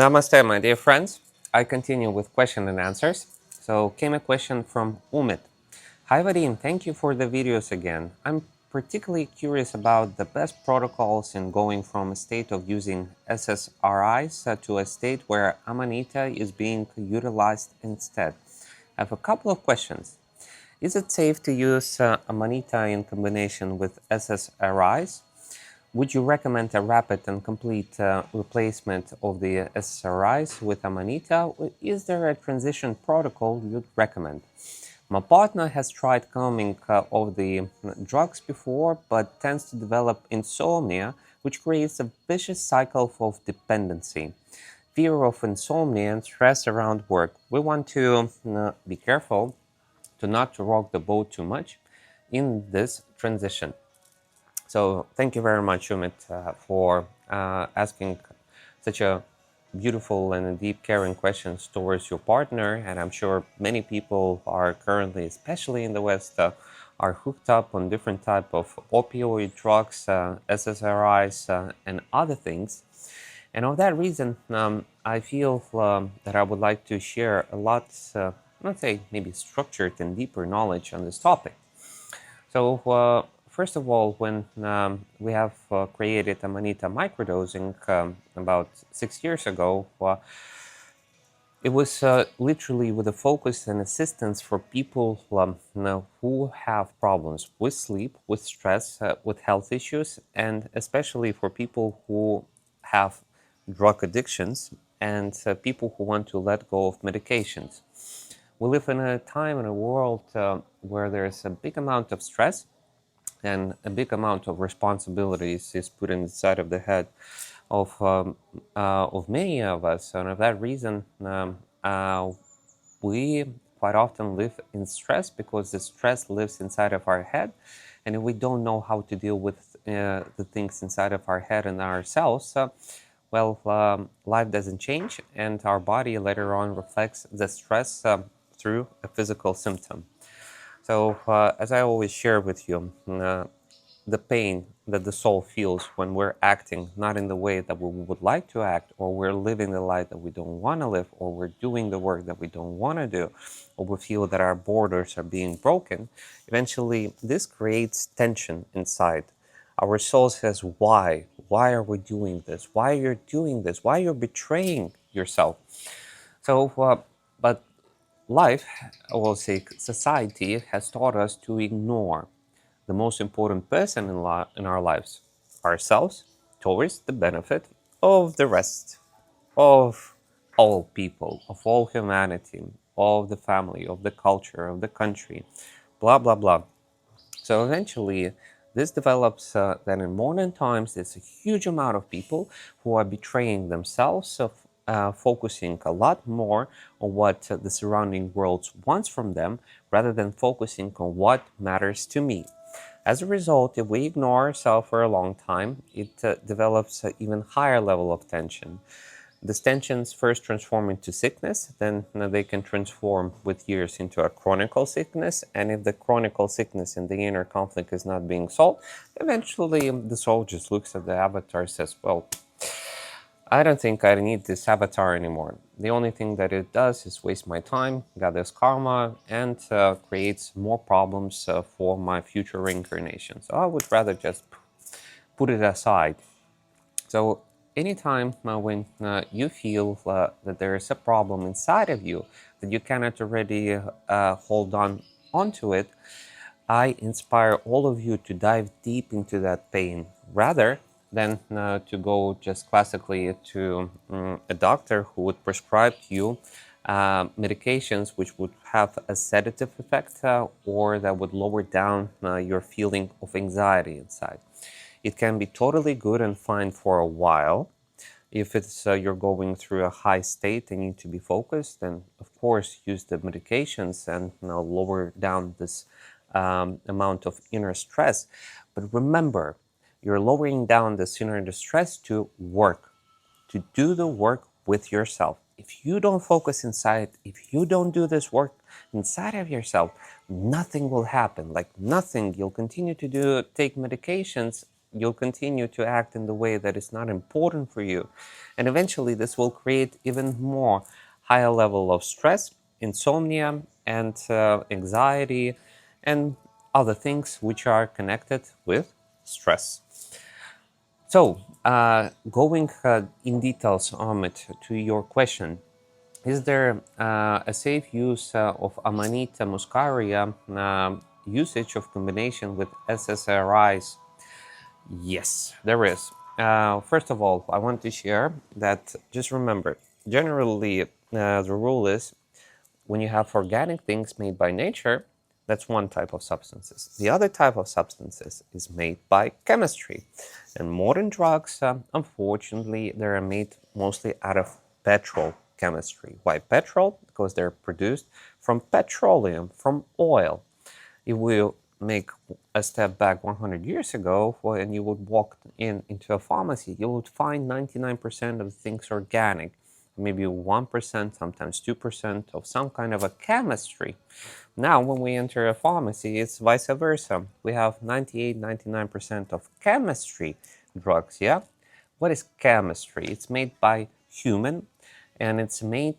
Namaste, my dear friends. I continue with question and answers. So came a question from Umit. Hi Vadim, thank you for the videos again. I'm particularly curious about the best protocols in going from a state of using SSRIs to a state where Amanita is being utilized instead. I have a couple of questions. Is it safe to use Amanita in combination with SSRIs? Would you recommend a rapid and complete replacement of the SSRIs with Amanita? Or is there a transition protocol you'd recommend? My partner has tried coming off the drugs before, but tends to develop insomnia, which creates a vicious cycle of dependency. Fear of insomnia and stress around work. We want to be careful to not to rock the boat too much in this transition. So thank you very much, Umit, for asking such a beautiful and deep, caring questions towards your partner. And I'm sure many people are currently, especially in the West, are hooked up on different type of opioid drugs, SSRIs, and other things. And of that reason, I feel that I would like to share a lot, let's say, maybe structured and deeper knowledge on this topic. So first of all, when we have created Amanita Microdosing about 6 years ago, it was literally with a focus and assistance for people who have problems with sleep, with stress, with health issues, and especially for people who have drug addictions and people who want to let go of medications. We live in a time in a world where there's a big amount of stress and a big amount of responsibilities is put inside of the head of many of us, and for that reason, we quite often live in stress because the stress lives inside of our head, and if we don't know how to deal with the things inside of our head and ourselves, life doesn't change, and our body later on reflects the stress through a physical symptom. So, as I always share with you, the pain that the soul feels when we're acting not in the way that we would like to act, or we're living the life that we don't want to live, or we're doing the work that we don't want to do, or we feel that our borders are being broken, eventually this creates tension inside. Our soul says, why? Why are we doing this? Why you're doing this? Why you're betraying yourself? So, but life, I will say society, has taught us to ignore the most important person in our lives, ourselves, towards the benefit of the rest, of all people, of all humanity, of the family, of the culture, of the country, blah, blah, blah. So eventually, this develops that in modern times, there's a huge amount of people who are betraying themselves, focusing a lot more on what the surrounding world wants from them, rather than focusing on what matters to me. As a result, if we ignore ourselves for a long time, it develops an even higher level of tension. These tensions first transform into sickness, then they can transform with years into a chronic sickness, and if the chronic sickness and the inner conflict is not being solved, eventually the soul just looks at the avatar and says, well, I don't think I need this avatar anymore. The only thing that it does is waste my time, gathers karma, and creates more problems for my future reincarnation. So I would rather just put it aside. So anytime when you feel that there is a problem inside of you, that you cannot already hold on onto it, I inspire all of you to dive deep into that pain, rather than to go just classically to a doctor who would prescribe you medications which would have a sedative effect or that would lower down your feeling of anxiety inside. It can be totally good and fine for a while. If it's you're going through a high state and need to be focused, then of course use the medications and lower down this amount of inner stress. But remember, you're lowering down this inner distress to work, to do the work with yourself. If you don't focus inside, if you don't do this work inside of yourself, nothing will happen. Like nothing. You'll continue to take medications you'll continue to act in the way that is not important for you. And eventually, this will create even more higher level of stress, insomnia, and anxiety, and other things which are connected with stress. So, going in details on it to your question, is there a safe use of Amanita muscaria usage of combination with SSRIs? Yes, there is. First of all, I want to share that just remember, generally, the rule is when you have organic things made by nature, that's one type of substances. The other type of substances is made by chemistry. And modern drugs, unfortunately, they are made mostly out of petrol chemistry. Why petrol? Because they're produced from petroleum, from oil. If we make a step back 100 years ago, when you would walk into a pharmacy, you would find 99% of things organic, maybe 1%, sometimes 2% of some kind of a chemistry. Now, when we enter a pharmacy, it's vice versa. We have 98, 99% of chemistry drugs, yeah? What is chemistry? It's made by human, and it's made,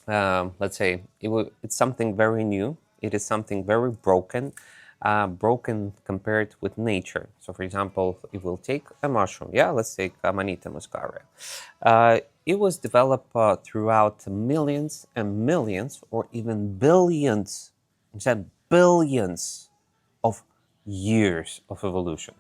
let's say, it's something very new. It is something very broken, broken compared with nature. So, for example, if we'll take a mushroom, yeah, let's take Amanita muscaria. It was developed throughout millions and millions, or even billions, I said billions of years of evolution.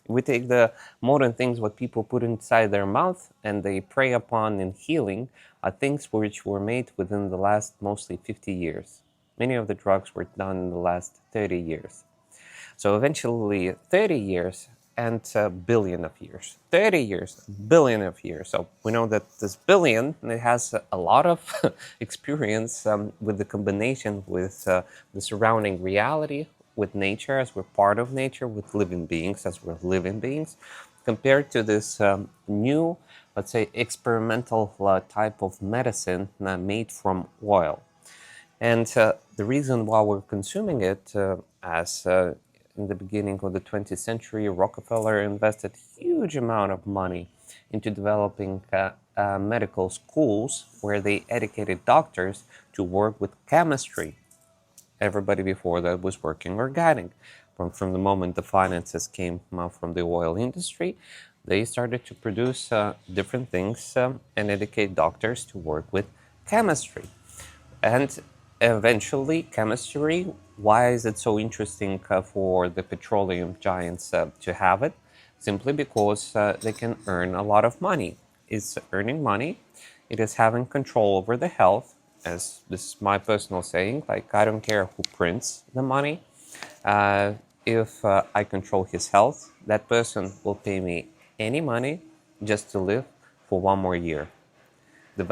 We take the modern things what people put inside their mouth and they prey upon in healing are things which were made within the last mostly 50 years. Many of the drugs were done in the last 30 years. So eventually 30 years and a billion of years. 30 years, billion of years. So we know that this billion, it has a lot of experience with the combination with the surrounding reality, with nature as we're part of nature, with living beings as we're living beings, compared to this new, let's say, experimental type of medicine made from oil. And the reason why we're consuming it, as in the beginning of the 20th century, Rockefeller invested huge amount of money into developing medical schools where they educated doctors to work with chemistry. Everybody before that was working organic. From the moment the finances came from the oil industry, they started to produce different things and educate doctors to work with chemistry. And eventually, chemistry, why is it so interesting for the petroleum giants to have it? Simply because they can earn a lot of money. It's earning money, it is having control over the health, as this is my personal saying, like I don't care who prints the money. If I control his health, that person will pay me any money just to live for one more year. The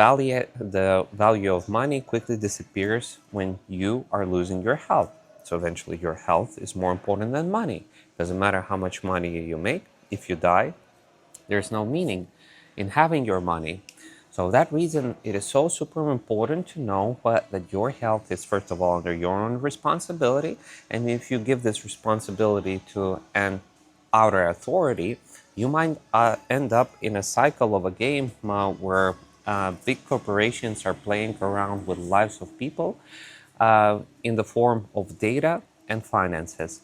value of money quickly disappears when you are losing your health. So eventually your health is more important than money. Doesn't matter how much money you make, if you die, there's no meaning in having your money. So that reason, it is so super important to know that your health is first of all under your own responsibility. And if you give this responsibility to an outer authority, you might end up in a cycle of a game where big corporations are playing around with lives of people in the form of data and finances,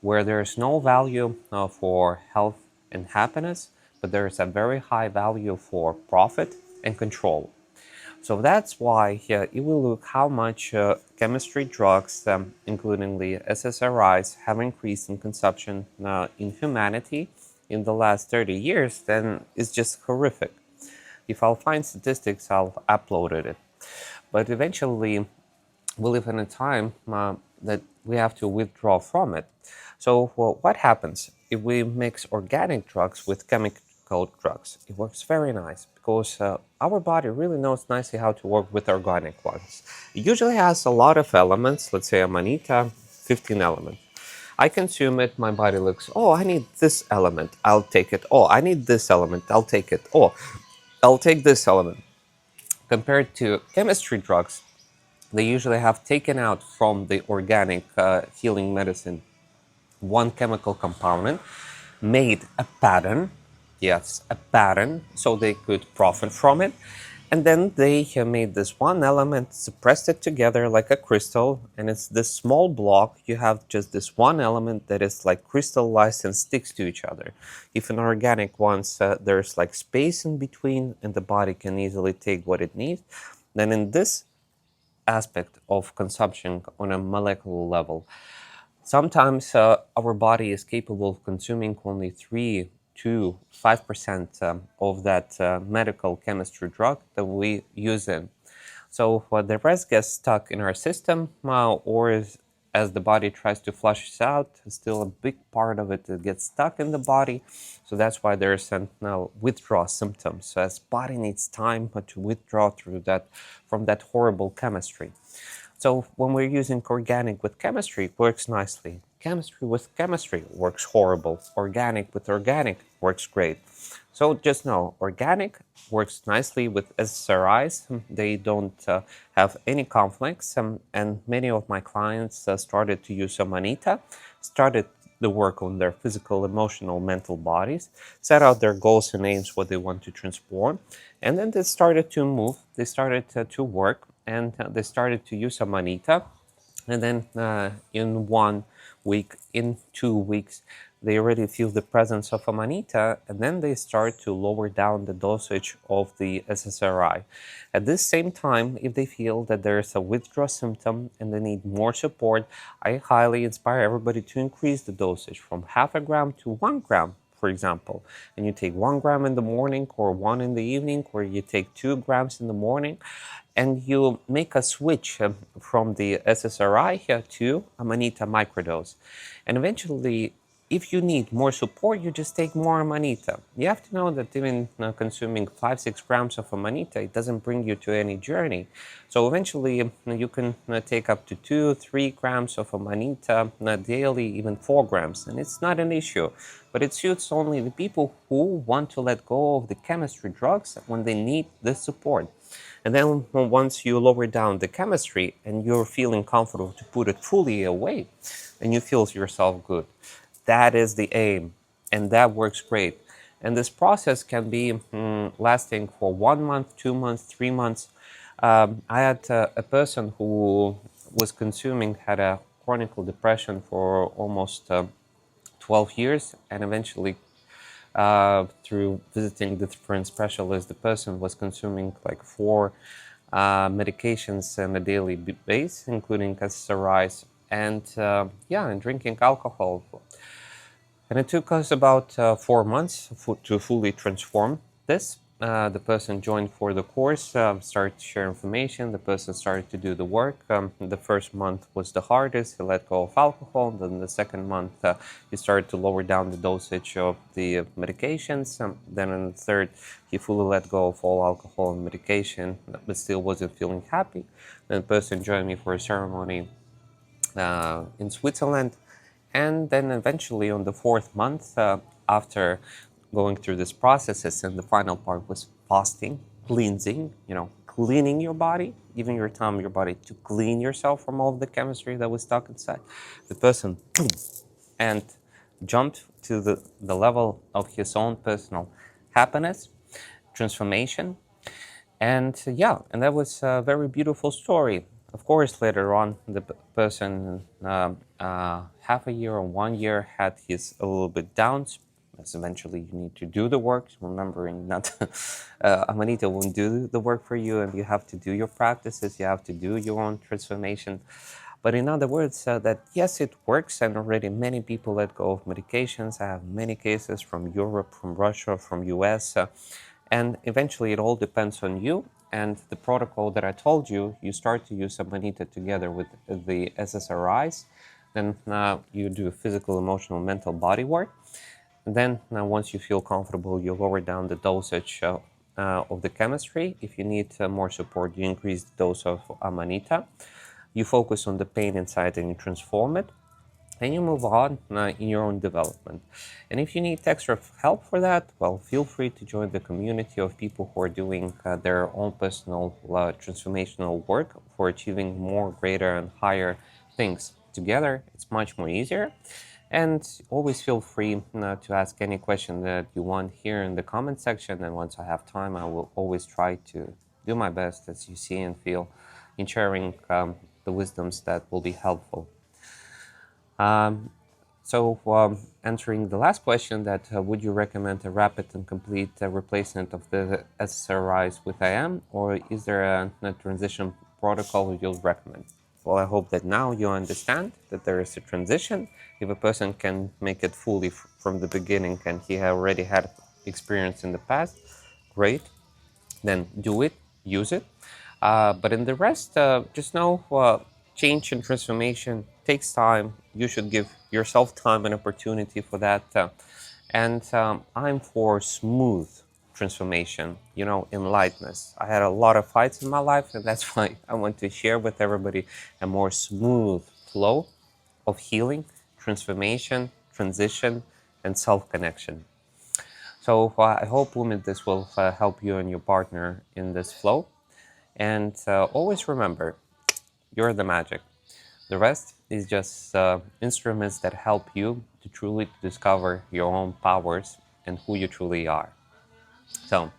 where there is no value for health and happiness, but there is a very high value for profit and control. So that's why if we look how much chemistry drugs, including the SSRIs, have increased in consumption in humanity in the last 30 years, then it's just horrific. If I'll find statistics, I'll upload it. But eventually, we live in a time that we have to withdraw from it. So what happens if we mix organic drugs with chemical drugs? It works very nice because our body really knows nicely how to work with organic ones. It usually has a lot of elements, let's say Amanita, 15 elements. I consume it, my body looks, oh, I need this element, I'll take it. Oh, I need this element, I'll take it. Oh, I'll take this element. Compared to chemistry drugs, they usually have taken out from the organic healing medicine one chemical component, made a pattern, yes, a pattern, so they could profit from it. And then they made this one element, suppressed it together like a crystal, and it's this small block. You have just this one element that is like crystallized and sticks to each other. If an organic one, there's like space in between and the body can easily take what it needs, then in this aspect of consumption on a molecular level, sometimes our body is capable of consuming only 3 to 5% of that medical chemistry drug that we use in. So the rest gets stuck in our system, as the body tries to flush it out, still a big part of it that gets stuck in the body. So that's why there's withdrawal symptoms. So as body needs time to withdraw from that horrible chemistry. So when we're using organic with chemistry, it works nicely. Chemistry with chemistry works horrible. Organic with organic works great. So just know, organic works nicely with SSRIs. They don't have any conflicts. And many of my clients started to use Amanita, started the work on their physical, emotional, mental bodies, set out their goals and aims, what they want to transform. And then they started to move, they started to work, and they started to use Amanita. And then in 1 week, in 2 weeks, they already feel the presence of Amanita, and then they start to lower down the dosage of the SSRI. At this same time, if they feel that there's a withdrawal symptom and they need more support, I highly inspire everybody to increase the dosage from half a gram to 1 gram, for example. And you take 1 gram in the morning or 1 in the evening, or you take 2 grams in the morning, and you make a switch from the SSRI here to Amanita microdose. And eventually, if you need more support, you just take more Amanita. You have to know that even consuming 5-6 grams of Amanita, it doesn't bring you to any journey. So eventually, you can take up to 2-3 grams of Amanita daily, even 4 grams, and it's not an issue. But it suits only the people who want to let go of the chemistry drugs when they need this support. And then once you lower down the chemistry and you're feeling comfortable to put it fully away, and you feel yourself good. That is the aim, and that works great. And this process can be lasting for 1 month, 2 months, 3 months. I had a person who was had a chronic depression for almost 12 years, and eventually through visiting the different specialists, the person was consuming like 4 medications on a daily basis, including SSRIs, and and drinking alcohol. And it took us about 4 months to fully transform this. The person joined for the course, started to share information. The person started to do the work. The first month was the hardest. He let go of alcohol. Then the second month, he started to lower down the dosage of the medications. Then in the third, he fully let go of all alcohol and medication, but still wasn't feeling happy. Then the person joined me for a ceremony in Switzerland. And then eventually on the 4th month, after going through these processes, and the final part was fasting, cleansing, cleaning your body, giving your time, your body to clean yourself from all of the chemistry that was stuck inside. The person, boom, and jumped to the level of his own personal happiness, transformation. And and that was a very beautiful story. Of course, later on, the person half a year or 1 year had his a little bit downs, as eventually you need to do the work, remembering not Amanita won't do the work for you, and you have to do your practices, you have to do your own transformation. But in other words, that yes, it works, and already many people let go of medications. I have many cases from Europe, from Russia, from US, and eventually it all depends on you. And the protocol that I told you, you start to use Amanita together with the SSRIs. Then you do physical, emotional, mental body work. And then once you feel comfortable, you lower down the dosage of the chemistry. If you need more support, you increase the dose of Amanita. You focus on the pain inside and you transform it. And you move on in your own development. And if you need extra help for that, well, feel free to join the community of people who are doing their own personal transformational work for achieving more, greater, and higher things. Together, it's much more easier. And always feel free to ask any question that you want here in the comment section. And once I have time, I will always try to do my best, as you see and feel, in sharing the wisdoms that will be helpful. Answering the last question, that would you recommend a rapid and complete replacement of the SSRIs with IM, or is there a transition protocol you'll recommend? Well, I hope that now you understand that there is a transition. If a person can make it fully from the beginning and he already had experience in the past, great, then do it, use it. But in the rest, just know change and transformation takes time. You should give yourself time and opportunity for that. I'm for smooth transformation, in lightness. I had a lot of fights in my life, and that's why I want to share with everybody a more smooth flow of healing, transformation, transition, and self-connection. So I hope, women, this will help you and your partner in this flow. And always remember, you're the magic. The rest is just instruments that help you to truly discover your own powers and who you truly are. So,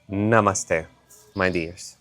namaste, my dears.